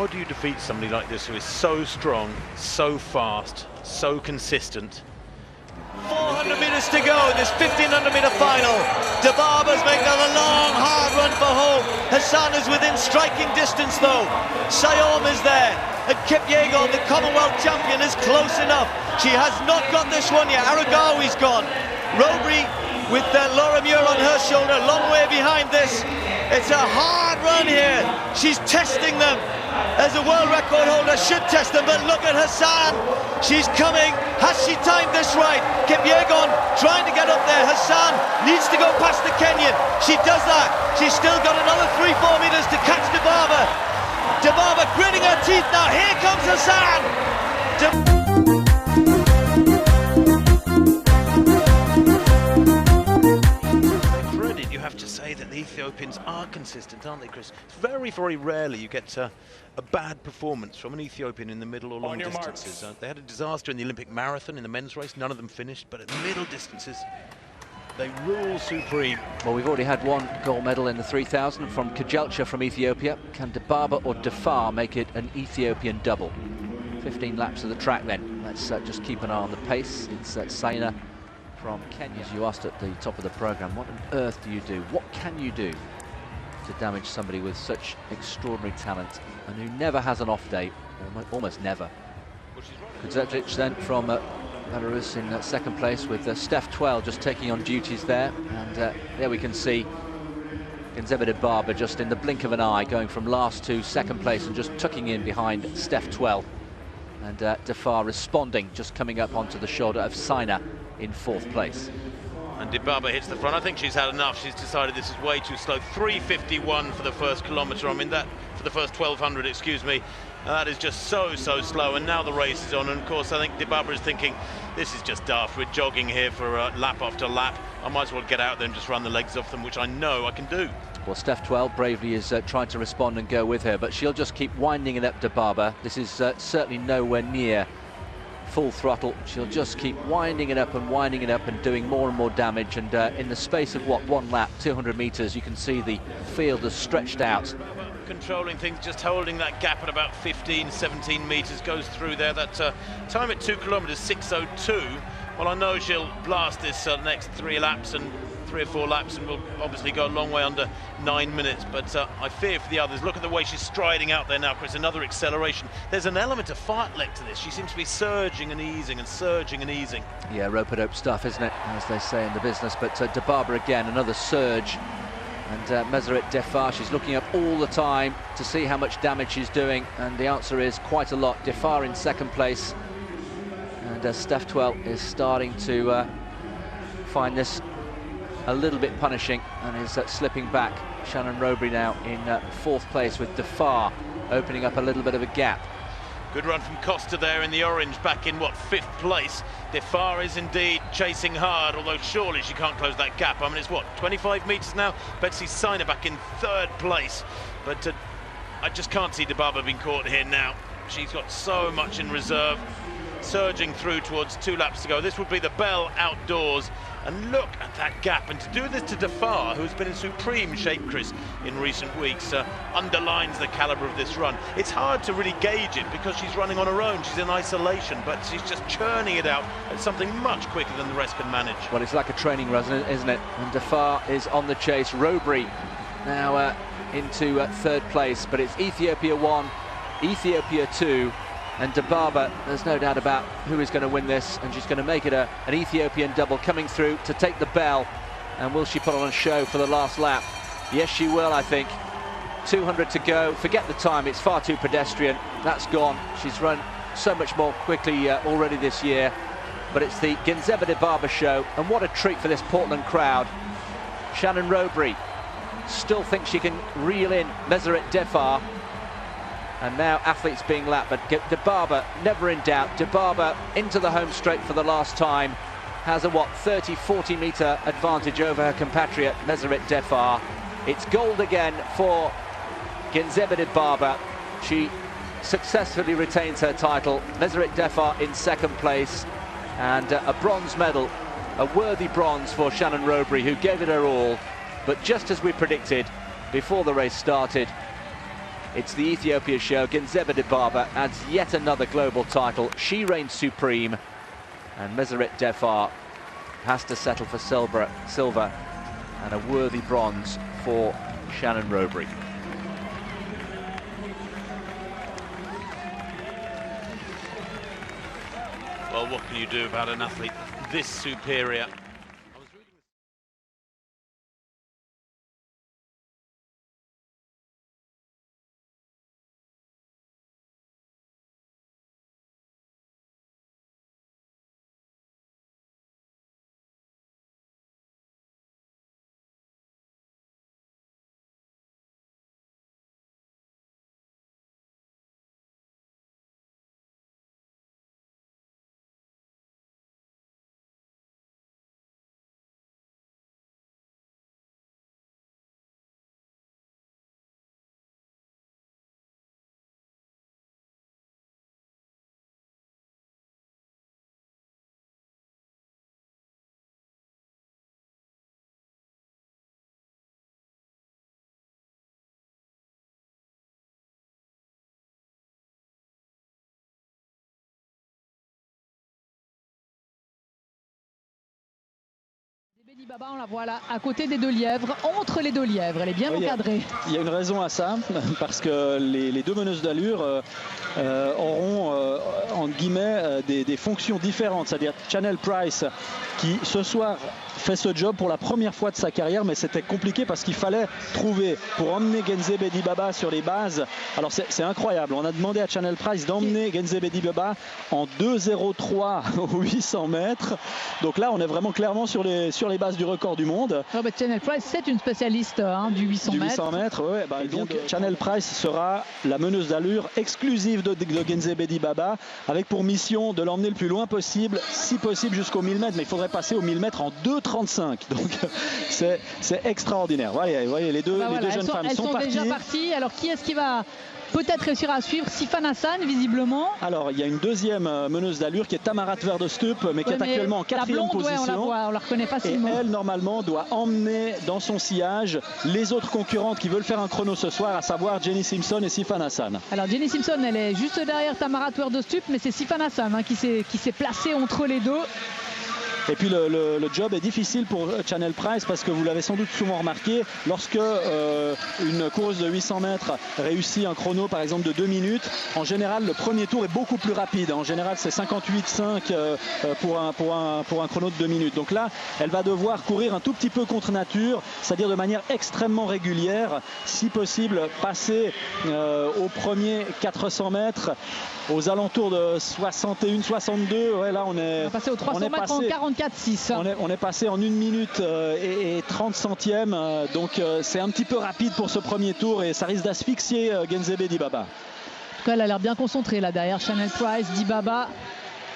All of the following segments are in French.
how do you defeat somebody like this who is so strong, so fast, so consistent? 400 metres to go in this 1500 metre final. Dabarba's making another long, hard run for home. Hassan is within striking distance though. Sayom is there. And Kipyegon, the Commonwealth champion, is close enough. She has not got this one yet. Aragawi's gone. Robry with Laura Muir on her shoulder, long way behind this. It's a hard run here. She's testing them. As a world record holder should test them, but look at Hassan. She's coming. Has she timed this right? Kipyegon trying to get up there. Hassan needs to go past the Kenyan. She does that. She's still got another 3-4 metres to catch Dabarba. Dabarba gritting her teeth now. Here comes Hassan. You have to say that the Ethiopians are consistent, aren't they, Chris? It's very, very rarely you get a bad performance from an Ethiopian in the middle or long distances. They had a disaster in the Olympic marathon in the men's race. None of them finished, but at the middle distances, they rule supreme. Well, we've already had one gold medal in the 3000 from Kajelcha from Ethiopia. Can Dabarba or Dafar make it an Ethiopian double? 15 laps of the track then. Let's just keep an eye on the pace. It's Saina from Kenya. As you asked at the top of the programme, what on earth do you do? What can you do to damage somebody with such extraordinary talent and who never has an off day, almost never? Kudzetic then from Belarus in second place with Steph Twell just taking on duties there. And there we can see Genzeba Dabarba just in the blink of an eye going from last to second place and just tucking in behind Steph Twell. And Dafar responding, just coming up onto the shoulder of Saina in fourth place. And Dabarba hits the front. I think she's had enough. She's decided this is way too slow. 3:51 for the first kilometre. I mean, that for the first 1200, excuse me. That is just so slow. And now the race is on. And of course, I think Dabarba is thinking, this is just daft. We're jogging here for lap after lap. I might as well get out there and just run the legs off them, which I know I can do. Well, Steph Twell bravely is trying to respond and go with her, but she'll just keep winding it up Dabarba. This is certainly nowhere near full throttle. She'll just keep winding it up and doing more and more damage. And in the space of what, one lap, 200 metres, you can see the field has stretched out. Controlling things, just holding that gap at about 15-17 metres, goes through there. That time at 2 kilometres, 6:02. Well, I know she'll blast this next 3 laps and 3 or 4 laps, and will obviously go a long way under 9 minutes, but I fear for the others. Look at the way she's striding out there now, Chris. Another acceleration. There's an element of fartlek to this. She seems to be surging and easing and surging and easing. Yeah, rope-a-dope stuff, isn't it, as they say in the business. But Dabarba again, another surge. And Meseret Defar, she's looking up all the time to see how much damage she's doing, and the answer is quite a lot. Defar in second place, and Steph Twell is starting to find this a little bit punishing and is slipping back. Shannon Robry now in fourth place with Defar opening up a little bit of a gap. Good run from Costa there in the orange, back in what, 5th place. Defar is indeed chasing hard, although surely she can't close that gap. I mean, it's what, 25 metres now? Betsy Saina back in 3rd place. But I just can't see Dabarba being caught here now. She's got so much in reserve, surging through towards 2 laps to go. This would be the bell outdoors. And look at that gap, and to do this to Defar, who's been in supreme shape, Chris, in recent weeks, underlines the calibre of this run. It's hard to really gauge it because she's running on her own, she's in isolation, but she's just churning it out at something much quicker than the rest can manage. Well, it's like a training run, isn't it? And Defar is on the chase. Robry now into 3rd place, but it's Ethiopia 1, Ethiopia 2, and Dabarba, there's no doubt about who is going to win this, and she's going to make it an Ethiopian double coming through to take the bell. And will she put on a show for the last lap? Yes, she will, I think. 200 to go. Forget the time, it's far too pedestrian. That's gone. She's run so much more quickly already this year. But it's the Genzeba Dabarba show, and what a treat for this Portland crowd. Shannon Robry still thinks she can reel in Meseret Defar. And now athletes being lapped, but Dabarba never in doubt. Dabarba into the home straight for the last time. Has a, what, 30-40 metre advantage over her compatriot Meseret Defar. It's gold again for Genzeba Dabarba. She successfully retains her title. Meseret Defar in second place. And a bronze medal, a worthy bronze for Shannon Robry, who gave it her all. But just as we predicted before the race started, It's the Ethiopia show. Genzeba Dibaba adds yet another global title. She reigns supreme, and Meseret Defar has to settle for silver and a worthy bronze for Shannon Rowbury. Well, what can you do about an athlete this superior? Dibaba, on la voit là, à côté des deux lièvres, entre les deux lièvres, elle est bien encadrée. Il y a une raison à ça, parce que les deux meneuses d'allure auront, en guillemets, des fonctions différentes. C'est-à-dire Chanel Price, qui ce soir fait ce job pour la première fois de sa carrière, mais c'était compliqué parce qu'il fallait trouver, pour emmener Genzeba Dibaba sur les bases. Alors c'est incroyable, on a demandé à Chanel Price d'emmener Genzeba Dibaba en 2,03 aux 800 mètres. Donc là, on est vraiment clairement sur les bases du record du monde. Chanel Price, c'est une spécialiste du 800 mètres. 800 mètres, ouais, bah, donc Chanel Price sera la meneuse d'allure exclusive de Genzeba Dibaba, avec pour mission de l'emmener le plus loin possible, si possible jusqu'au 1000 mètres, mais il faudrait passer au 1000 mètres en 2,35. Donc c'est extraordinaire. Vous voyez, les deux jeunes femmes sont parties. Déjà parties. Alors qui est-ce qui va peut-être réussir à suivre? Sifan Hassan, visiblement. Alors il y a une deuxième meneuse d'allure qui est Tamarat Verdestup, mais qui est actuellement en 4e position. On la reconnaît facilement. Et elle, normalement, doit emmener dans son sillage les autres concurrentes qui veulent faire un chrono ce soir, à savoir Jenny Simpson et Sifan Hassan. Alors Jenny Simpson, elle est juste derrière Tamarat Verdestup, mais c'est Sifan Hassan qui s'est placé entre les deux. Et puis le job est difficile pour Chanel Price, parce que vous l'avez sans doute souvent remarqué, lorsque une coureuse de 800 mètres réussit un chrono par exemple de 2 minutes, en général le premier tour est beaucoup plus rapide. En général c'est 58,5 pour un chrono de 2 minutes. Donc là elle va devoir courir un tout petit peu contre nature, c'est-à-dire de manière extrêmement régulière, si possible passer au premier 400 mètres aux alentours de 61, 62. Ouais, là on est passé aux 300 mètres en 44,6. On est passé en 1 minute et 30 centièmes. Donc c'est un petit peu rapide pour ce premier tour et ça risque d'asphyxier Genzeba Dibaba. En tout cas, elle a l'air bien concentrée là derrière. Chanel Price, Dibaba.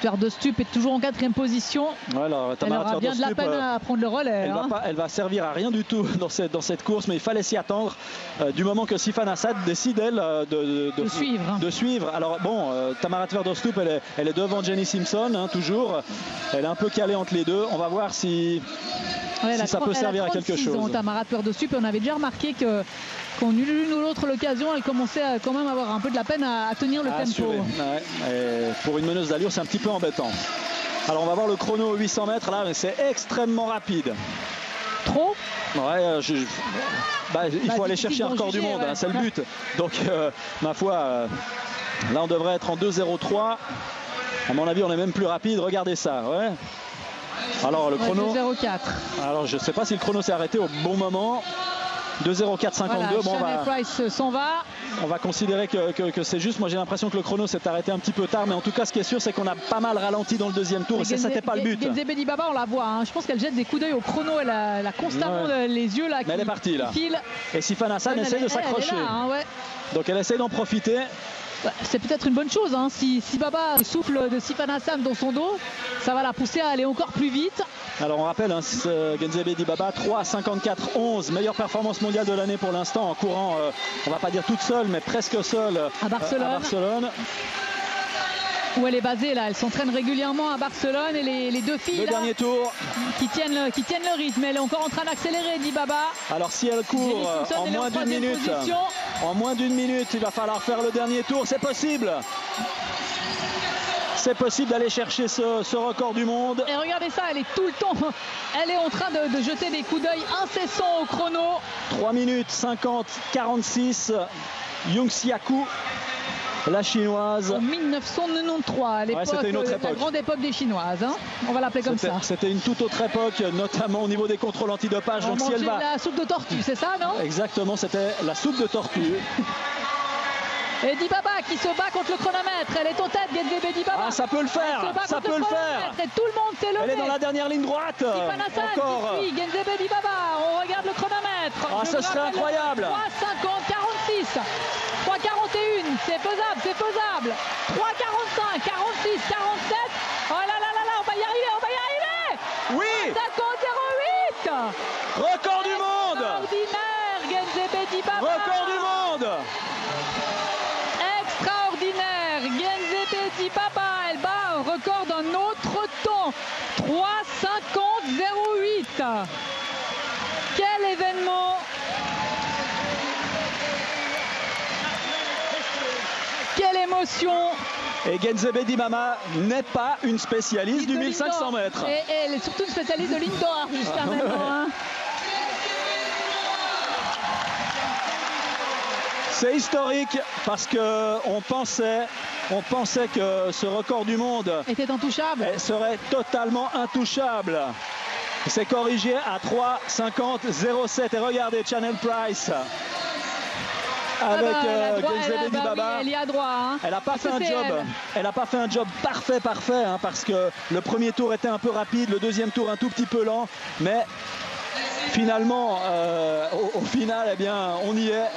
Verdestup est toujours en 4e position. Alors, elle aura bien de la peine à prendre le relais. Elle va servir à rien du tout dans cette course, mais il fallait s'y attendre du moment que Sifan Hassan décide elle de suivre. Alors bon, Tamarat Verdestup, elle est devant Jenny Simpson, toujours. Elle est un peu calée entre les deux. On va voir si ça peut servir à quelque chose. Tamarat Verdestup, on avait déjà remarqué que qu'on eut l'une ou l'autre l'occasion, elle commençait à quand même avoir un peu de la peine à tenir le tempo. Pour une meneuse d'allure, c'est un petit peu embêtant. Alors on va voir le chrono 800 mètres là, mais c'est extrêmement rapide. Trop? Ouais, il faut aller chercher un record du monde, c'est le but. Donc ma foi, là on devrait être en 2,03. À mon avis on est même plus rapide, regardez ça. Ouais. Alors le chrono 2,04. Alors je ne sais pas si le chrono s'est arrêté au bon moment. 2,04,52. Voilà, bon, Price s'en va. On va considérer que c'est juste. Moi j'ai l'impression que le chrono s'est arrêté un petit peu tard, mais en tout cas ce qui est sûr c'est qu'on a pas mal ralenti dans le deuxième tour, et ça c'était pas le but. Genzeba Dibaba, on la voit, je pense qu'elle jette des coups d'œil au chrono, elle a constamment les yeux là mais elle est partie là. Filent. Et Sifan Hassan essaie de s'accrocher. Donc elle essaie d'en profiter. C'est peut-être une bonne chose, si Baba souffle de Sifan Hassan dans son dos, ça va la pousser à aller encore plus vite. Alors on rappelle, Genzeba Dibaba 3,54,11, meilleure performance mondiale de l'année pour l'instant en courant, on va pas dire toute seule, mais presque seule à Barcelone. où elle est basée là. Elle s'entraîne régulièrement à Barcelone et les deux filles Le là, dernier tour. qui tiennent le rythme. Elle est encore en train d'accélérer, Dibaba. Alors si elle court Jenny Simpson, en elle est moins en d'une troisième minute, position. il va falloir faire le dernier tour. C'est possible. C'est possible d'aller chercher ce record du monde. Et regardez ça, elle est tout le temps, elle est en train de jeter des coups d'œil incessants au chrono. 3 minutes 50, 46. Yung Xiaku, la chinoise. En 1993, à l'époque, c'était une autre la époque. grande époque des Chinoises. Hein. On va l'appeler comme ça. C'était une toute autre époque, notamment au niveau des contrôles antidopage. On Donc si mangeait elle va... de la soupe de tortue, c'est ça, non? Exactement, c'était la soupe de tortue. Et Dibaba qui se bat contre le chronomètre. Elle est en tête, Genzebe Dibaba. Ah, ça peut le faire, ça peut le faire. Et tout le monde s'est levé. Elle est dans la dernière ligne droite. Sifan Hassan Encore. qui suit Genzebe Dibaba. On regarde le chronomètre. Ah, ce serait incroyable. 3,50, 46. 3,41. C'est faisable, c'est faisable. 3,45, 46, 47. Oh là là là là, on va y arriver, on va y arriver. Oui. 50,08. Record du monde. Extraordinaire, Genzebe Dibaba. Record du monde. Extraordinaire, Genzebe Dibaba, elle bat un record d'un autre temps, 3,50,08. Quel événement! Quelle émotion! Et Genzebe Dibaba n'est pas une spécialiste du 1500 mètres. Et elle est surtout une spécialiste de l'indoor jusqu'à maintenant. Hein. C'est historique parce qu'on pensait que ce record du monde Était intouchable. serait totalement intouchable. C'est corrigé à 3,50,07. Et regardez Chanel Price avec Genzebe Dibaba. Elle y a droit. Hein. Elle n'a pas fait un job. Elle n'a pas fait un job parfait, hein, parce que le premier tour était un peu rapide, le deuxième tour un tout petit peu lent, mais finalement, au final, eh bien, on y est.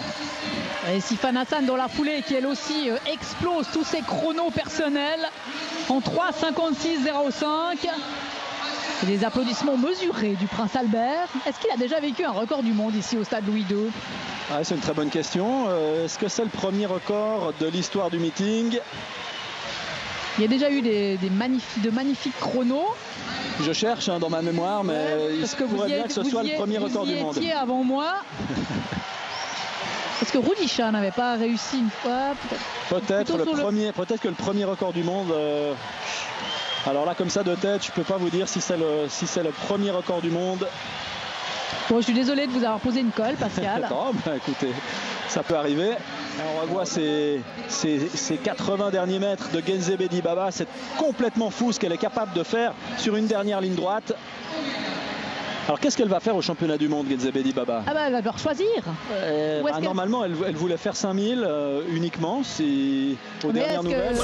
Et Sifan Hassan dans la foulée qui elle aussi explose tous ses chronos personnels en 3,56,05. Et des applaudissements mesurés du Prince Albert. Est-ce qu'il a déjà vécu un record du monde ici au stade Louis II? Ah, c'est une très bonne question. Est-ce que c'est le premier record de l'histoire du meeting? Il y a déjà eu de magnifiques chronos. Je cherche dans ma mémoire, mais il se pourrait bien que ce soit le premier record du monde. Vous y étiez avant moi. Est-ce que Rudisha n'avait pas réussi une fois? Peut-être que le premier record du monde. Alors là, comme ça de tête, je peux pas vous dire si c'est le premier record du monde. Bon, je suis désolé de vous avoir posé une colle, Pascal. Non, bah, écoutez, ça peut arriver. On revoit ces 80 derniers mètres de Genzebe Dibaba. C'est complètement fou ce qu'elle est capable de faire sur une dernière ligne droite. Alors qu'est-ce qu'elle va faire au championnat du monde, Genzebe Dibaba? Ah bah elle va devoir choisir. Normalement, elle voulait faire 5000 uniquement, si aux dernières nouvelles.